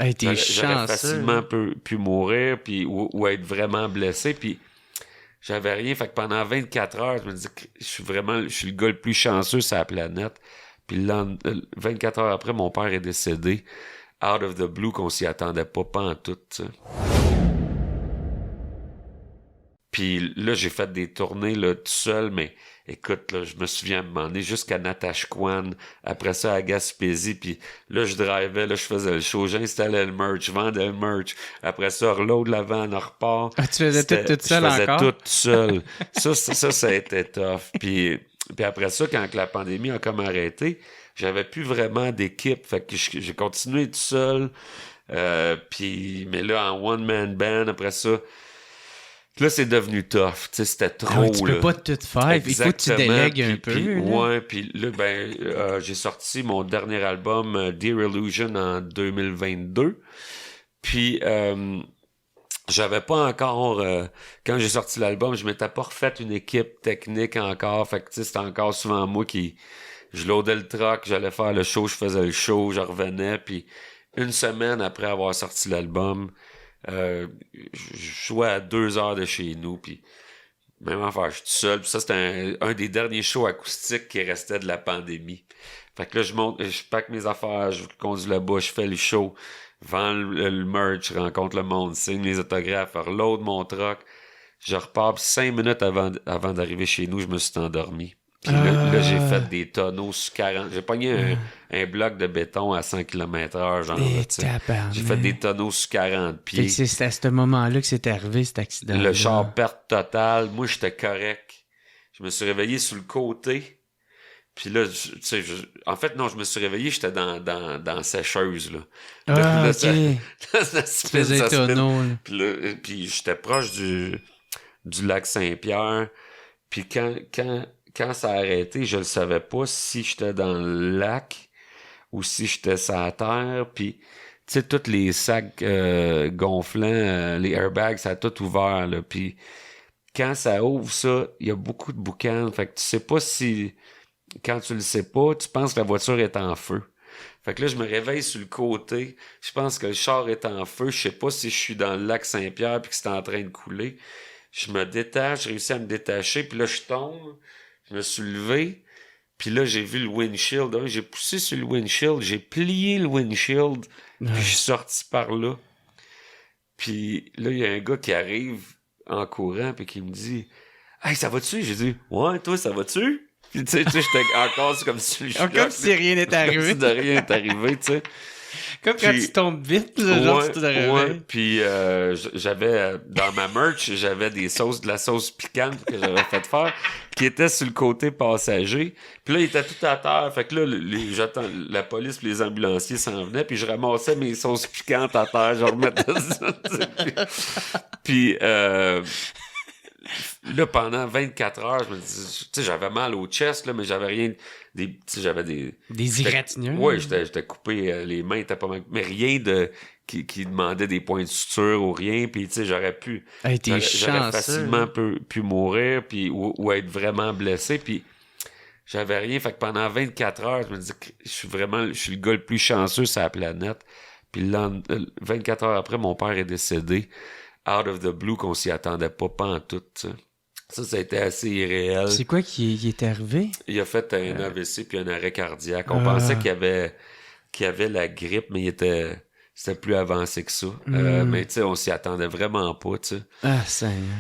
Hey, t'es J'aurais chanceux. facilement pu mourir puis, ou être vraiment blessé. Puis j'avais rien. Fait que pendant 24 heures, je me dis que je suis le gars le plus chanceux sur la planète. Puis 24 heures après, mon père est décédé. Out of the blue, qu'on s'y attendait pas en tout, tu sais. Puis là, j'ai fait des tournées là, tout seul, mais écoute, là, je me souviens à un moment donné, jusqu'à Natashquan, après ça à Gaspésie, puis là, je drivais, là, je faisais le show, j'installais le merch, je vendais le merch. Après ça, reload la vanne, on repart. Ah, tu faisais tout toute Je seule faisais encore? tout seul. Ça a été tough. Puis après ça, quand la pandémie a comme arrêté, j'avais plus vraiment d'équipe. Fait que j'ai continué tout seul. Mais là, en one-man band, après ça, là, c'est devenu tough. Tu sais, c'était Ah oui, tu trop, peux là. pas tout faire. Il faut que tu Exactement. délègues un peu, là. Ouais, puis là, j'ai sorti mon dernier album, Dear Illusion, en 2022. Puis, j'avais pas encore, quand j'ai sorti l'album, je m'étais pas refait une équipe technique encore. Fait que, tu sais, c'était encore souvent moi je loadais le truck, j'allais faire le show, je faisais le show, je revenais. Puis, une semaine après avoir sorti l'album, je jouais à 2 heures de chez nous, puis même affaire, je suis tout seul. Puis ça, c'était un des derniers shows acoustiques qui restait de la pandémie. Fait que là, je pack mes affaires, je conduis là-bas, je fais le show, vends le merch, je rencontre le monde, signe les autographes, reload mon truck. Je repars, puis 5 minutes avant d'arriver chez nous, je me suis endormi. Puis là, j'ai fait Ah, des tonneaux sur 40. J'ai pogné un bloc de béton à 100 km/h, genre, là, et tu sais. J'ai fait des tabarnak. tonneaux sur 40 Fait que pieds. c'est à ce moment-là que c'est arrivé, cet Le char accident-là. perte totale. Moi, j'étais correct. Je me suis réveillé sur le côté. Puis là, tu sais, en fait, non, je me suis réveillé, j'étais dans la sécheuse, là. Ah, Là, ok. ça Tu spin, faisais ça spin. tonneau, là. Puis j'étais proche du lac Saint-Pierre. Puis quand ça a arrêté, je ne savais pas si j'étais dans le lac ou si j'étais sur la terre. Puis, tu sais, tous les sacs gonflants, les airbags, ça a tout ouvert, là. Puis, quand ça ouvre ça, il y a beaucoup de boucan. Fait que tu sais pas si, quand tu le sais pas, tu penses que la voiture est en feu. Fait que là, je me réveille sur le côté. Je pense que le char est en feu. Je sais pas si je suis dans le lac Saint-Pierre puis que c'est en train de couler. Je me détache, je réussis à me détacher. Puis là, je tombe. Je me suis levé. Puis là, j'ai vu le windshield. Hein, j'ai poussé sur le windshield. J'ai plié le windshield. Puis je suis Ouais. sorti par là. Puis là, il y a un gars qui arrive en courant puis qui me dit Hey, ça va-tu? J'ai dit Ouais, toi, ça va-tu? Puis tu sais, j'étais encore comme si le Comme choc, si rien n'était comme si arrivé. de rien n'est arrivé, tu sais. Comme quand tu Puis, tombes vite, là, genre tu ouais, te ouais. réveilles. Puis j'avais, dans ma merch, j'avais de la sauce piquante que j'avais fait faire, qui était sur le côté passager. Puis là, il était tout à terre. Fait que là, j'attends, la police et les ambulanciers s'en venaient, puis je ramassais mes sauces piquantes à terre, je remettais ça, tu sais. Puis là, pendant 24 heures, je me dis, tu sais, j'avais mal au chest, là, mais j'avais rien, tu sais, j'avais Des égratignures. ouais, j'étais coupé, les mains étaient pas mal, mais rien qui demandait des points de suture ou rien, puis tu sais, Hey, t'es j'aurais chanceux. facilement pu mourir, puis, ou être vraiment blessé, puis j'avais rien, fait que pendant 24 heures, je me dis que je suis le gars le plus chanceux sur la planète, puis 24 heures après, mon père est décédé, out of the blue, qu'on s'y attendait pas en tout, tu sais. Ça a été assez irréel. C'est quoi qui est arrivé? Il a fait un AVC puis un arrêt cardiaque. On pensait Ah. qu'il avait la grippe, mais c'était plus avancé que ça. Hmm. Mais tu sais, on s'y attendait vraiment pas, tu sais. Ah, Seigneur.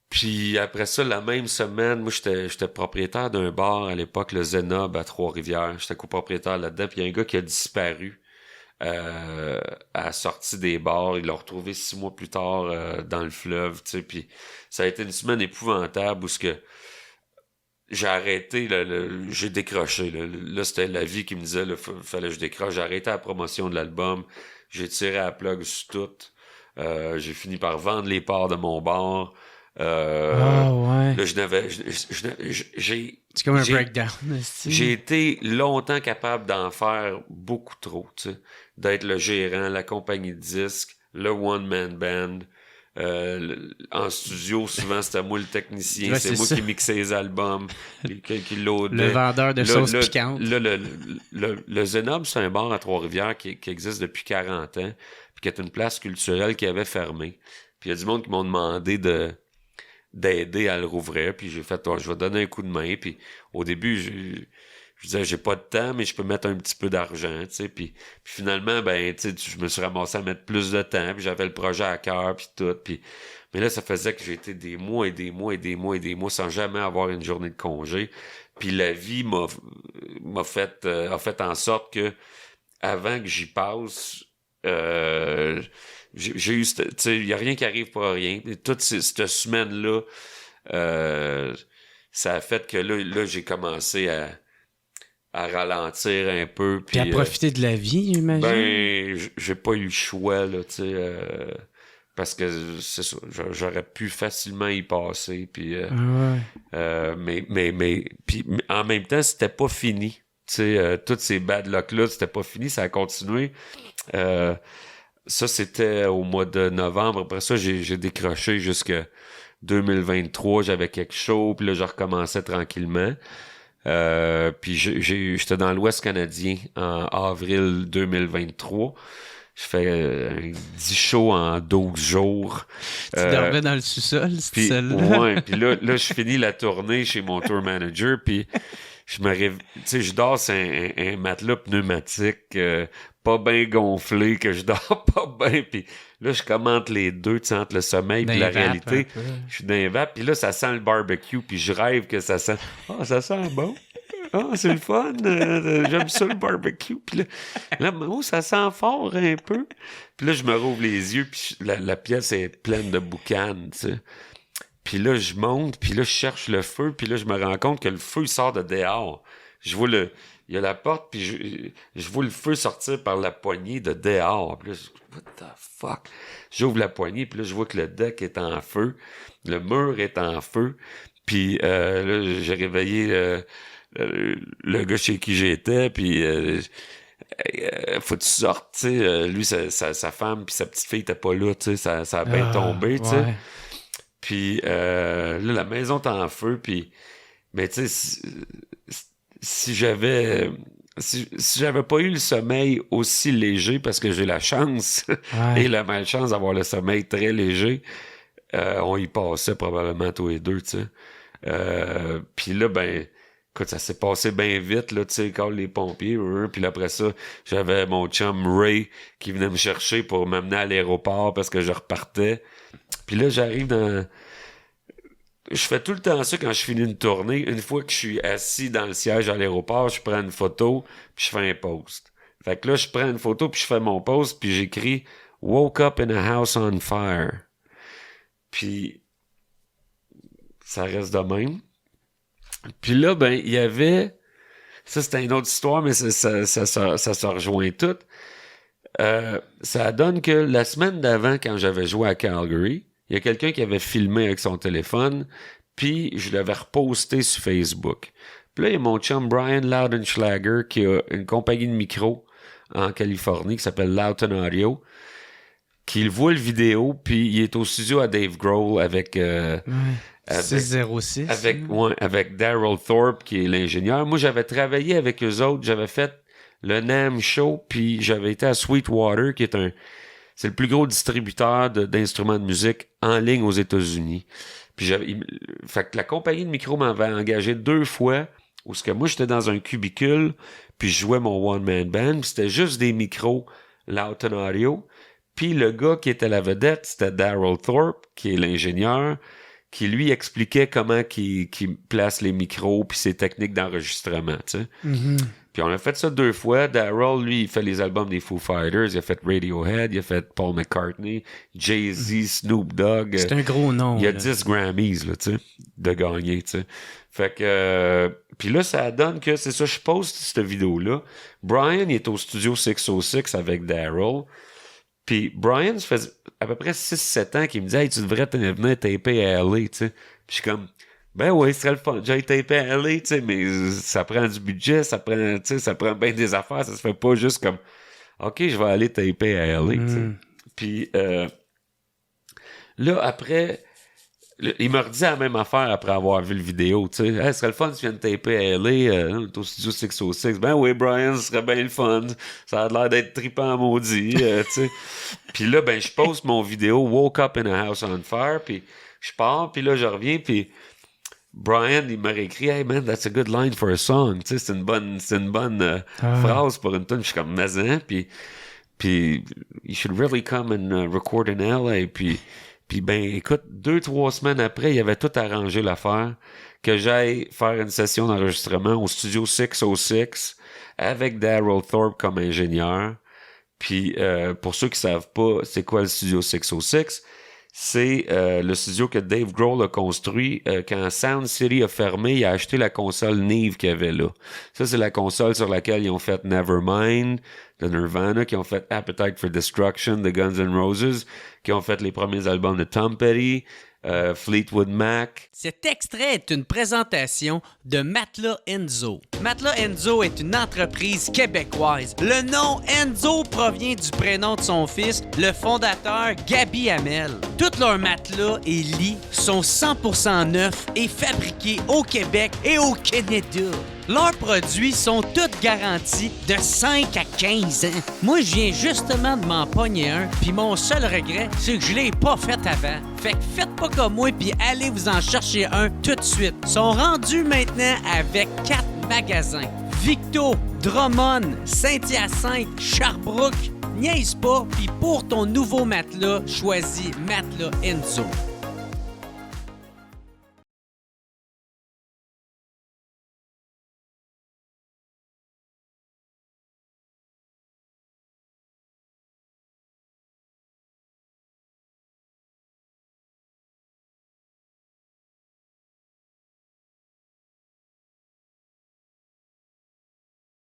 Puis après ça, la même semaine, moi, j'étais propriétaire d'un bar à l'époque, le Zenob à Trois-Rivières. J'étais copropriétaire là-dedans. Puis il y a un gars qui a disparu à la sortie des bars. Ils l'ont retrouvé 6 mois plus tard dans le fleuve, tu sais. Puis ça a été une semaine épouvantable où ce que j'ai arrêté, j'ai décroché. Là, c'était la vie qui me disait, fallait que je décroche. J'ai arrêté la promotion de l'album. J'ai tiré à la plug sur tout. J'ai fini par vendre les parts de mon bar. Ah, ouais. Là, C'est comme un j'ai, breakdown, j'ai aussi. été longtemps capable d'en faire beaucoup trop, tu sais. D'être le gérant, la compagnie de disques, le one-man band, En studio, souvent, c'était moi le technicien. Ouais, c'est moi ça. qui mixais les albums, qui loadait. Le vendeur de sauce piquante. Le Zenob, c'est un bar à Trois-Rivières qui existe depuis 40 ans, puis qui est une place culturelle qui avait fermé. Puis il y a du monde qui m'ont demandé d'aider à le rouvrir, puis j'ai fait, je vais donner un coup de main. Puis au début, je disais, j'ai pas de temps, mais je peux mettre un petit peu d'argent, tu sais. Puis finalement, ben, tu sais, je me suis ramassé à mettre plus de temps, puis j'avais le projet à cœur, puis tout. Mais là, ça faisait que j'ai été des mois et des mois et des mois et des mois sans jamais avoir une journée de congé. Puis la vie a fait en sorte que avant que j'y passe, j'ai eu, tu sais, il y a rien qui arrive pour rien. Et toute cette semaine-là, ça a fait que là j'ai commencé à ralentir un peu. Puis à profiter de la vie, j'imagine. Ben, j'ai pas eu le choix, là, tu sais, parce que c'est ça, j'aurais pu facilement y passer, puis mais en même temps, c'était pas fini. Tu sais, toutes ces bad luck-là, c'était pas fini, ça a continué. Ça, c'était au mois de novembre. Après ça, j'ai décroché jusqu'à 2023, j'avais quelque chose, puis là, je recommençais tranquillement. Puis j'étais dans l'Ouest canadien en avril 2023. Je fais 10 shows en 12 jours. Tu dormais dans le sous-sol, c'était celle-là? Ouais, puis là, je finis la tournée chez mon tour manager, puis je me réveille, tu sais, je dors sur un matelas pneumatique, pas bien gonflé, que je dors pas bien, puis là, je commente les deux, tu sais, entre le sommeil et la réalité. Je suis dans les vapes, puis là, ça sent le barbecue, puis je rêve que ça sent... Ah, ça sent bon! Ah, c'est le fun! J'aime ça, le barbecue! Puis là, ça sent fort un peu! Puis là, je me rouvre les yeux, puis la pièce est pleine de boucanes, tu sais. Puis là, je monte, puis là, je cherche le feu, puis là, je me rends compte que le feu, il sort de dehors. Je vois il y a la porte, puis je vois le feu sortir par la poignée de dehors. Puis là, what the fuck? J'ouvre la poignée, puis là, je vois que le deck est en feu, le mur est en feu, puis là, j'ai réveillé le gars chez qui j'étais, puis faut que tu sortes, tu sais. Lui, sa femme, puis sa petite fille était pas là, tu sais, ça a bien tombé, tu sais. Ouais. Puis là, la maison est en feu, puis... Mais tu sais, si j'avais pas eu le sommeil aussi léger, parce que j'ai la chance et la malchance d'avoir le sommeil très léger, on y passait probablement tous les deux, tu sais. Puis là, ben... Écoute, ça s'est passé bien vite, là, tu sais, quand les pompiers, puis après ça, j'avais mon chum Ray qui venait me chercher pour m'amener à l'aéroport parce que je repartais. Puis là, j'arrive dans... Je fais tout le temps ça quand je finis une tournée. Une fois que je suis assis dans le siège à l'aéroport, je prends une photo, puis je fais un post. Fait que là, je prends une photo, puis je fais mon post, puis j'écris « Woke up in a house on fire ». Puis ça reste de même. Puis là, ben, il y avait... Ça, c'était une autre histoire, mais ça se rejoint tout. Ça donne que la semaine d'avant, quand j'avais joué à Calgary, il y a quelqu'un qui avait filmé avec son téléphone, puis je l'avais reposté sur Facebook. Puis là, il y a mon chum Brian Loudenschlager, qui a une compagnie de micro en Californie, qui s'appelle Loughton Audio, qui voit le vidéo, puis il est au studio à Dave Grohl avec... 606. Avec Daryl Thorpe, qui est l'ingénieur. Moi, j'avais travaillé avec eux autres. J'avais fait le NAMM Show, puis j'avais été à Sweetwater, qui est c'est le plus gros distributeur d'instruments de musique en ligne aux États-Unis. Puis fait que la compagnie de micro m'avait engagé 2 fois, où ce que moi, j'étais dans un cubicule, puis je jouais mon one-man band, puis c'était juste des micros Loughton Audio. Puis le gars qui était la vedette, c'était Daryl Thorpe, qui est l'ingénieur, qui lui expliquait comment qu'il place les micros puis ses techniques d'enregistrement, tu sais. Mm-hmm. Puis on a fait ça 2 fois. Daryl, lui, il fait les albums des Foo Fighters, il a fait Radiohead, il a fait Paul McCartney, Jay-Z, Snoop Dogg. C'est un gros nom. Il y a 10 Grammys, là, tu sais, de gagner, tu sais. Fait que... puis là, ça donne que, c'est ça, je poste cette vidéo-là. Brian, il est au studio 606 avec Daryl. Puis Brian, ça fait à peu près 6-7 ans qu'il me dit « Hey, tu devrais venir taper à LA, tu sais. » Puis je suis comme « Ben oui, ce serait le fun. J'ai tapé à LA, tu sais, mais ça prend du budget, ça prend bien des affaires, ça se fait pas juste comme « OK, je vais aller taper à LA, tu sais. » Puis Là, après, il me redit la même affaire après avoir vu le vidéo, tu sais. Hey, ce serait le fun si tu viens de taper à LA, au studio 606. Ben oui, Brian, ce serait bien le fun. Ça a l'air d'être trippant maudit, tu sais. Puis là, ben, je poste mon vidéo « Woke up in a house on fire », puis je pars, puis là, je reviens, puis Brian, il m'a réécrit « Hey man, that's a good line for a song », tu sais, c'est une bonne phrase pour une tune. Je suis comme « Mazin », puis « You should really come and record in LA », puis ben, écoute, 2-3 semaines après, il avait tout arrangé l'affaire, que j'aille faire une session d'enregistrement au studio 606 avec Daryl Thorpe comme ingénieur. Puis pour ceux qui savent pas c'est quoi le studio 606, c'est le studio que Dave Grohl a construit quand Sound City a fermé. Il a acheté la console Neve qu'il y avait là. Ça, c'est la console sur laquelle ils ont fait Nevermind de Nirvana, qui ont fait Appetite for Destruction de Guns N' Roses, qui ont fait les premiers albums de Tom Petty, Fleetwood Mac. Cet extrait est une présentation de Matelas Enzo. Matelas Enzo est une entreprise québécoise. Le nom Enzo provient du prénom de son fils, le fondateur Gaby Hamel. Tous leurs matelas et lits sont 100% neufs et fabriqués au Québec et au Canada. Leurs produits sont tous garantis de 5 à 15 ans. Moi, je viens justement de m'en pogner un, puis mon seul regret, c'est que je l'ai pas fait avant. Fait que faites pas comme moi, puis allez vous en chercher un tout de suite. Ils sont rendus maintenant avec 4 magasins. Victo, Drummond, Saint-Hyacinthe, Sherbrooke. Niaise pas, puis pour ton nouveau matelas, choisis Matelas Enzo.